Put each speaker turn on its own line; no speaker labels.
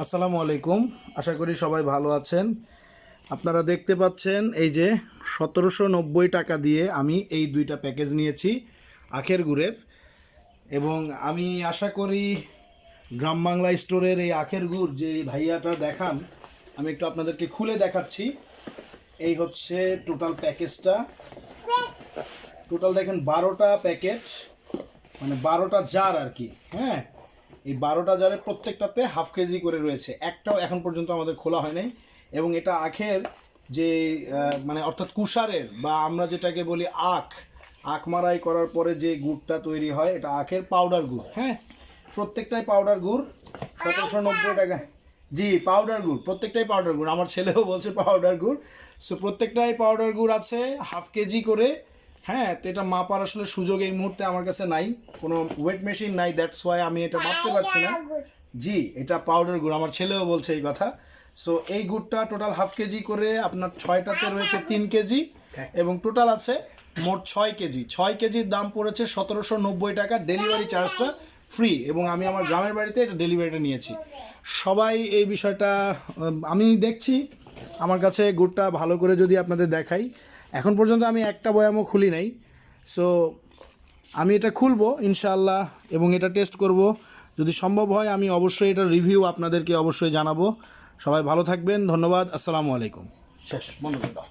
আসসালামু আলাইকুম। আশা করি সবাই ভালো আছেন। আপনারা দেখতে পাচ্ছেন এই যে ১৭৯০ টাকা দিয়ে আমি এই দুইটা প্যাকেজ নিয়েছি আখের গুড়ের, এবং আমি আশা করি গ্রাম বাংলা স্টোরের এই আখের গুড় যে এই ভাইয়াটা দেখান, আমি একটু আপনাদেরকে খুলে দেখাচ্ছি। এই হচ্ছে টোটাল প্যাকেজটা। টোটাল দেখেন ১২টা প্যাকেট, মানে ১২টা জার আর কি। হ্যাঁ, এই ১২টা জারের প্রত্যেকটাতে হাফ কেজি করে রয়েছে, একটাও এখন পর্যন্ত আমাদের খোলা হয় নাই। এবং এটা আখের যে মানে অর্থাৎ কুষারের বা আমরা যেটাকে বলি আখ মারাই করার পরে যে গুড়টা তৈরি হয়, এটা আখের পাউডার গুড়। হ্যাঁ, প্রত্যেকটাই পাউডার গুড়। ১৭৯০ টাকা। জি, পাউডার গুড়, প্রত্যেকটাই পাউডার গুড়। আমার ছেলেও বলছে পাউডার গুড়। সো প্রত্যেকটাই পাউডার গুড় আছে, হাফ কেজি করে। হ্যাঁ, তো এটা মাপার আসলে সুযোগ এই মুহূর্তে আমার কাছে নাই, কোনো ওয়েট মেশিন নাই, দ্যাটস ওয়াই আমি এটা মাপতে পারছি না। জি, এটা পাউডার গুড়, আমার ছেলেও বলছে এই কথা। সো এই গুড়টা টোটাল হাফ কেজি করে আপনার 6টাতে রয়েছে 3 কেজি, এবং টোটাল আছে মোট 6 কেজি। 6 কেজির দাম পড়েছে ১৭৯০ টাকা, ডেলিভারি চার্জটা ফ্রি, এবং আমি আমার গ্রামের বাড়িতে এটা ডেলিভারিটা নিয়েছি। সবাই এই বিষয়টা আমি দেখছি। আমার কাছে গুড়টা ভালো করে যদি আপনাদের দেখাই, এখন পর্যন্ত আমি একটা বয়ামও খুলি নাই। সো আমি এটা খুলবো ইনশাআল্লাহ, এবং এটা টেস্ট করব। যদি সম্ভব হয় আমি অবশ্যই এটার রিভিউ আপনাদেরকে অবশ্যই জানাবো। সবাই ভালো থাকবেন, ধন্যবাদ, আসসালামু আলাইকুম। শেষ, বন্ধ করে দাও।